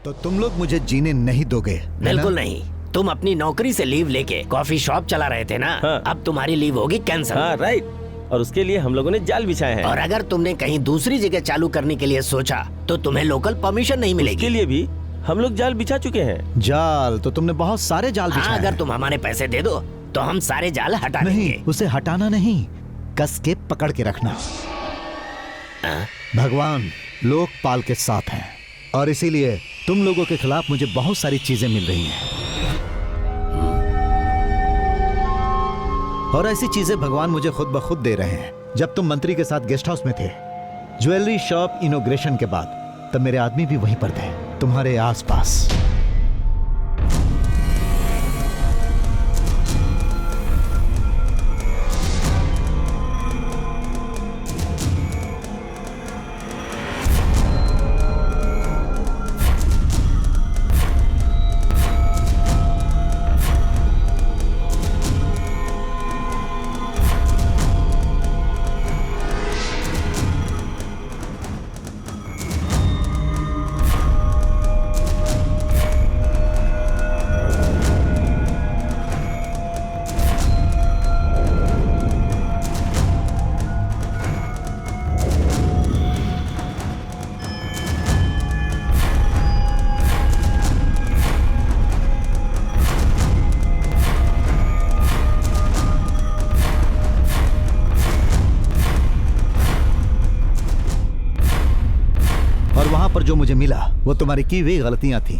तो तुम लोग मुझे जीने नहीं दोगे, है ना? बिल्कुल नहीं। तुम अपनी नौकरी से लीव लेके कॉफी शॉप चला रहे थे ना। हाँ। अब तुम्हारी लीव होगी कैंसिल। हाँ राइट, और उसके लिए हम लोगों ने जाल बिछाए हैं। और अगर तुमने कहीं दूसरी जगह चालू करने के लिए सोचा तो तुम्हें लोकल परमिशन नहीं उसके मिलेगी। लिए भी हम लोग जाल बिछा चुके हैं। जाल तो तुमने बहुत सारे जाल हाँ, बिछाए अगर हैं। तुम हमारे पैसे दे दो तो हम सारे जाल हटा नहीं, देंगे। उसे हटाना नहीं, कस के पकड़ के रखना। भगवान लोकपाल के साथ हैं और इसीलिए तुम लोगों के खिलाफ मुझे बहुत सारी चीजें मिल रही हैं। और ऐसी चीजें भगवान मुझे खुद ब खुद दे रहे हैं। जब तुम मंत्री के साथ गेस्ट हाउस में थे, ज्वेलरी शॉप इनॉग्रेशन के बाद, तब मेरे आदमी भी वहीं पर थे, तुम्हारे आसपास। और वहां पर जो मुझे मिला वो तुम्हारी की हुई गलतियां थी।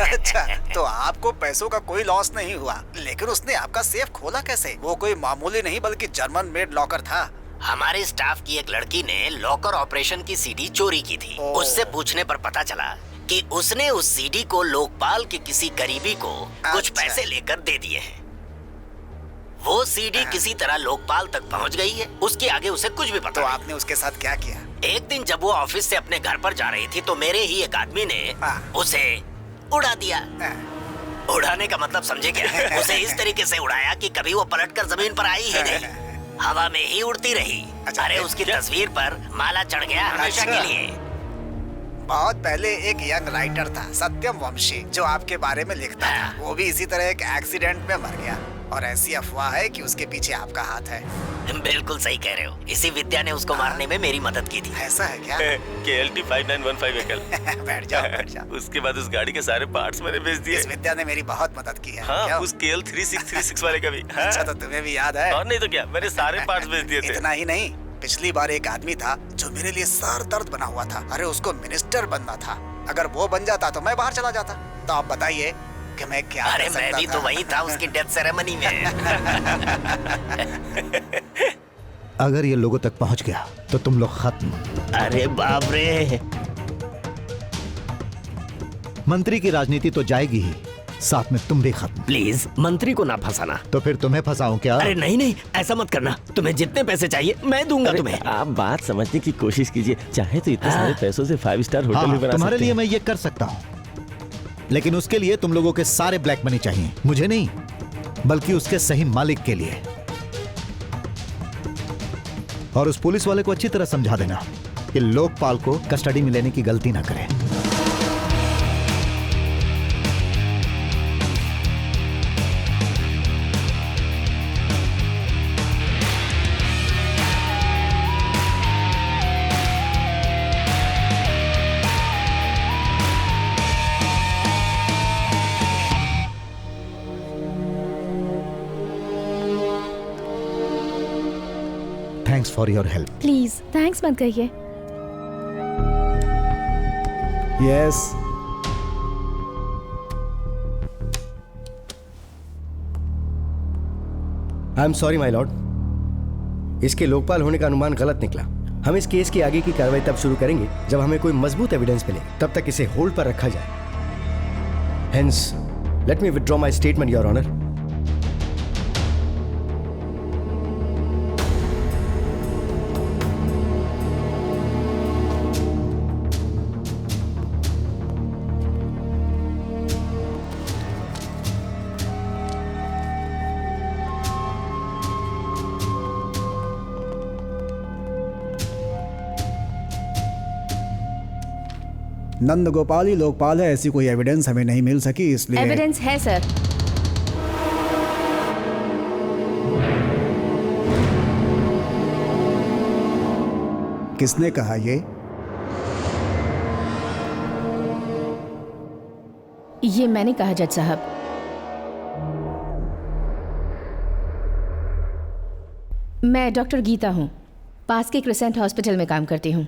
अच्छा, तो आपको पैसों का कोई लॉस नहीं हुआ, लेकिन उसने आपका सेफ खोला कैसे? वो कोई मामूली नहीं बल्कि जर्मन मेड लॉकर था। हमारे स्टाफ की एक लड़की ने लॉकर ऑपरेशन की सीडी चोरी की थी। ओह। उससे पूछने पर पता चला कि उसने उस सीडी को लोकपाल के किसी करीबी को कुछ अच्छा। पैसे लेकर दे दिए हैं। वो सीडी किसी तरह लोकपाल तक पहुंच गई है, उसके आगे उसे कुछ भी तो पता नहीं। आपने उसके साथ क्या किया? एक दिन जब वो ऑफिस से अपने घर पर जा रही थी तो मेरे ही एक आदमी ने हाँ। उसे उड़ा दिया। हाँ। उड़ाने का मतलब समझे क्या? उसे इस तरीके से उड़ाया कि कभी वो पलटकर जमीन पर आई ही नहीं, हवा में ही उड़ती रही। अच्छा, अरे उसकी तस्वीर पर माला चढ़ गया हमेशा अच्छा। के लिए। बहुत पहले एक यंग राइटर था, सत्यम वंशी, जो आपके बारे में लिखता था। वो भी इसी तरह एक एक्सीडेंट में मर गया और ऐसी अफवाह है कि उसके पीछे आपका हाथ है। बिल्कुल सही कह रहे हो। इसी विद्या ने उसको मारने में मेरी मदद की थी। ऐसा है क्या? KLT 5915 एकल। बैठ जाओ, बैठ जाओ। उसके बाद उस गाड़ी के सारे पार्ट्स मैंने बेच दिए। इस विद्या ने मेरी बहुत मदद की है। हाँ, क्यों? उस KL 3636 वाले का भी। हाँ। अच्छा, तो तुम्हें भी याद है? और नहीं तो क्या, मैंने सारे पार्ट्स बेच दिए थे। इतना ही नहीं, पिछली बार एक आदमी था जो मेरे लिए सर दर्द बना हुआ था। अरे उसको मिनिस्टर बनना था, अगर वो बन जाता तो मैं बाहर चला जाता। तो आप बताइए कि मैं क्या अरे कर सकता मैं भी था? तो वही था उसकी डेथ सेरेमनी में। अगर ये लोगों तक पहुंच गया तो तुम लोग खत्म। अरे बाप रे। मंत्री की राजनीति तो जाएगी ही, साथ में तुम भी खत्म। प्लीज मंत्री को ना फंसाना। तो फिर तुम्हें फंसाऊं क्या? अरे नहीं नहीं, ऐसा मत करना। तुम्हें जितने पैसे चाहिए मैं दूंगा तुम्हें। आप बात समझने की कोशिश कीजिए। चाहे तो इतने सारे पैसों से 5 स्टार होटल भी हाँ, बना तुम्हारे सकते लिए हैं। मैं ये कर सकता हूँ, लेकिन उसके लिए तुम लोगों के सारे ब्लैक मनी चाहिए। मुझे नहीं, बल्कि उसके सही मालिक के लिए। और उस पुलिस वाले को अच्छी तरह समझा देना कि लोकपाल को कस्टडी में लेने की गलती ना करे। Thanks for your help. Please thanks मत कहिए। Yes, I am sorry my Lord. इसके लोकपाल होने का अनुमान गलत निकला। हम इस केस की आगे की कार्रवाई तब शुरू करेंगे जब हमें कोई मजबूत एविडेंस मिले। तब तक इसे होल्ड पर रखा जाए। Hence let me withdraw my statement your honour. Nand Gopal ही लोकपाल है, ऐसी कोई एविडेंस हमें नहीं मिल सकी, इसलिए एविडेंस है सर। किसने कहा ये मैंने कहा जज साहब। मैं डॉक्टर गीता हूँ, पास के क्रिसेंट हॉस्पिटल में काम करती हूँ।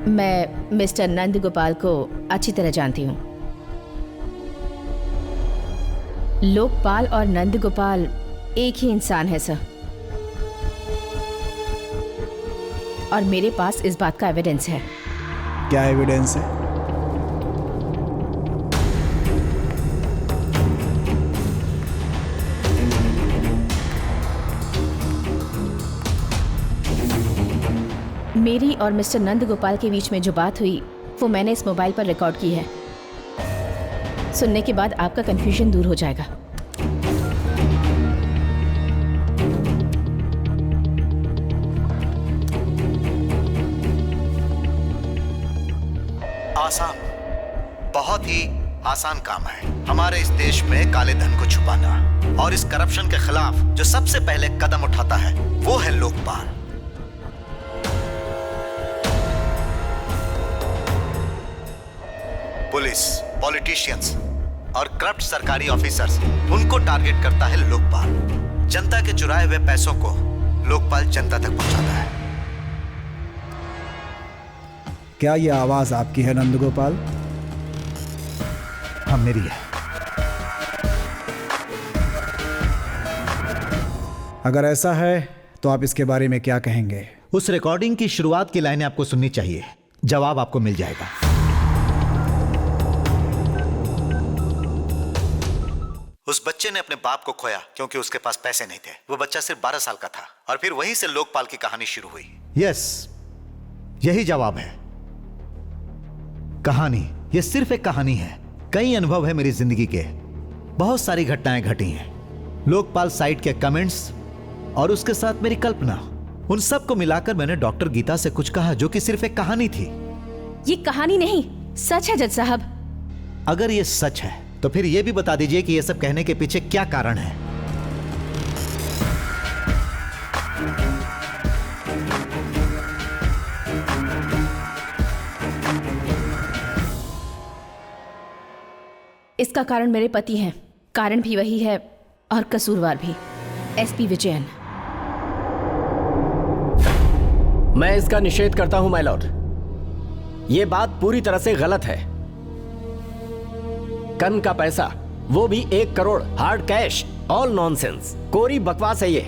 मैं मिस्टर नंद गोपाल को अच्छी तरह जानती हूँ। लोकपाल और नंद गोपाल एक ही इंसान है सर, और मेरे पास इस बात का एविडेंस है। क्या एविडेंस है? मेरी और मिस्टर नंद गोपाल के बीच में जो बात हुई वो मैंने इस मोबाइल पर रिकॉर्ड की है। सुनने के बाद आपका कंफ्यूजन दूर हो जाएगा। आसान, बहुत ही आसान काम है हमारे इस देश में काले धन को छुपाना, और इस करप्शन के खिलाफ जो सबसे पहले कदम उठाता है वो है लोकपाल। पुलिस, पॉलिटिशियंस और करप्ट सरकारी ऑफिसर्स, उनको टारगेट करता है लोकपाल। जनता के चुराए हुए पैसों को लोकपाल जनता तक पहुंचाता है। क्या ये आवाज आपकी है नंद गोपाल? हाँ, मेरी है। अगर ऐसा है तो आप इसके बारे में क्या कहेंगे? उस रिकॉर्डिंग की शुरुआत की लाइनें आपको सुननी चाहिए, जवाब आपको मिल जाएगा। उस बच्चे ने अपने बाप को खोया क्योंकि उसके पास पैसे नहीं थे। वो बच्चा सिर्फ 12 साल का था, और फिर वहीं से लोकपाल की कहानी शुरू हुई। यस, यही जवाब है। कहानी, ये सिर्फ एक कहानी है। कई अनुभव है मेरी जिंदगी के, बहुत सारी घटनाएं घटी हैं। लोकपाल साइट के कमेंट्स और उसके साथ मेरी कल्पना, उन सब को मिलाकर मैंने डॉक्टर गीता से कुछ कहा जो कि सिर्फ एक कहानी थी। ये कहानी नहीं, सच है जज साहब। अगर ये सच है तो फिर ये भी बता दीजिए कि ये सब कहने के पीछे क्या कारण है। इसका कारण मेरे पति हैं, कारण भी वही है और कसूरवार भी, एसपी विजयन। मैं इसका निषेध करता हूं माय लॉर्ड। यह बात पूरी तरह से गलत है। कन का पैसा, वो भी 1 crore hard cash, all nonsense, कोरी बकवास है ये,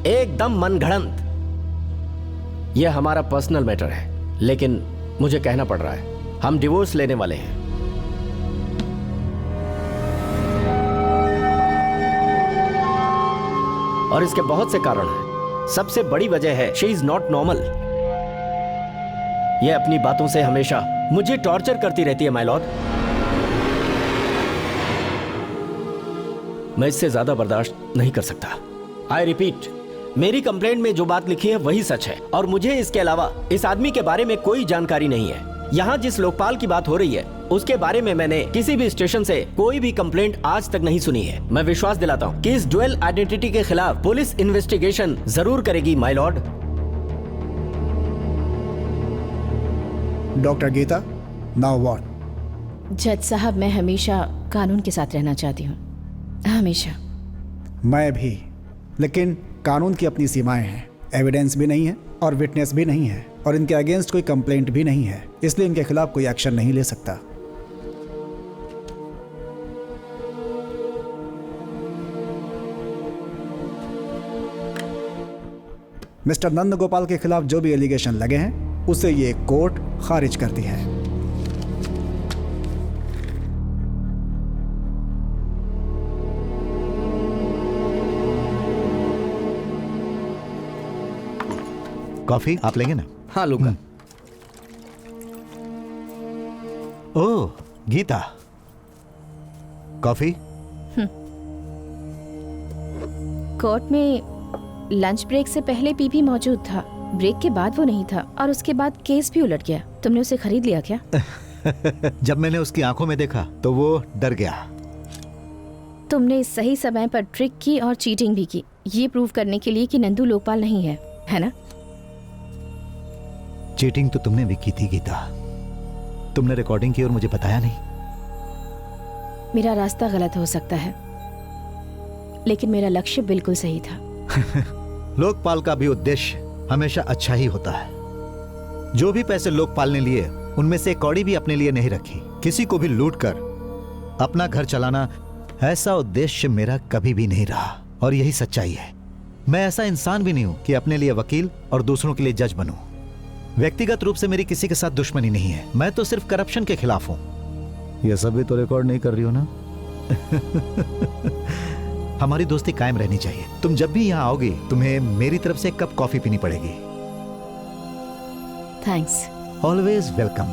एकदम मनगढ़ंत। यह हमारा पर्सनल मैटर है, लेकिन मुझे कहना पड़ रहा है, हम डिवोर्स लेने वाले हैं। और इसके बहुत से कारण हैं। सबसे बड़ी वजह है शी इज नॉट नॉर्मल। यह अपनी बातों से हमेशा मुझे टॉर्चर करती रहती है माय लॉर्ड। मैं इससे ज्यादा बर्दाश्त नहीं कर सकता। आई रिपीट, मेरी कंप्लेंट में जो बात लिखी है वही सच है, और मुझे इसके अलावा इस आदमी के बारे में कोई जानकारी नहीं है। यहाँ जिस लोकपाल की बात हो रही है उसके बारे में मैंने किसी भी स्टेशन से कोई भी कंप्लेंट आज तक नहीं सुनी है। मैं विश्वास दिलाता हूँ कि इस ड्यूअल आइडेंटिटी के खिलाफ पुलिस इन्वेस्टिगेशन जरूर करेगी my lord. Doctor Geeta, now what? जज साहब, मैं हमेशा कानून के साथ रहना चाहती हूँ, हमेशा। मैं भी, लेकिन कानून की अपनी सीमाएं हैं। एविडेंस भी नहीं है और विटनेस भी नहीं है, और इनके अगेंस्ट कोई कंप्लेंट भी नहीं है, इसलिए इनके खिलाफ कोई एक्शन नहीं ले सकता। मिस्टर नंद गोपाल के खिलाफ जो भी एलिगेशन लगे हैं उसे ये कोर्ट खारिज करती है। कॉफी आप लेंगे ना? हाँ लूंगा। ओह गीता, कॉफी? कोर्ट में लंच ब्रेक से पहले पीपी मौजूद था, ब्रेक के बाद वो नहीं था, और उसके बाद केस भी उलट गया। तुमने उसे खरीद लिया क्या? जब मैंने उसकी आंखों में देखा तो वो डर गया। तुमने सही समय पर ट्रिक की और चीटिंग भी की, ये प्रूव करने के लिए कि नंदू लोकपाल नहीं है ना? चीटिंग तो तुमने भी की थी गीता। तुमने रिकॉर्डिंग की और मुझे बताया नहीं। मेरा रास्ता गलत हो सकता है, लेकिन मेरा लक्ष्य बिल्कुल सही था। लोकपाल का भी उद्देश्य हमेशा अच्छा ही होता है। जो भी पैसे लोकपाल ने लिए उनमें से एक कौड़ी भी अपने लिए नहीं रखी। किसी को भी लूट कर अपना घर चलाना, ऐसा उद्देश्य मेरा कभी भी नहीं रहा और यही सच्चाई है। मैं ऐसा इंसान भी नहीं हूं कि अपने लिए वकील और दूसरों के लिए जज बनूं। व्यक्तिगत रूप से मेरी किसी के साथ दुश्मनी नहीं है। मैं तो सिर्फ करप्शन के खिलाफ हूं। यह सब भी तो रिकॉर्ड नहीं कर रही हो ना? हमारी दोस्ती कायम रहनी चाहिए। तुम जब भी यहां आओगी तुम्हें मेरी तरफ से एक कप कॉफी पीनी पड़ेगी। थैंक्स। Always welcome.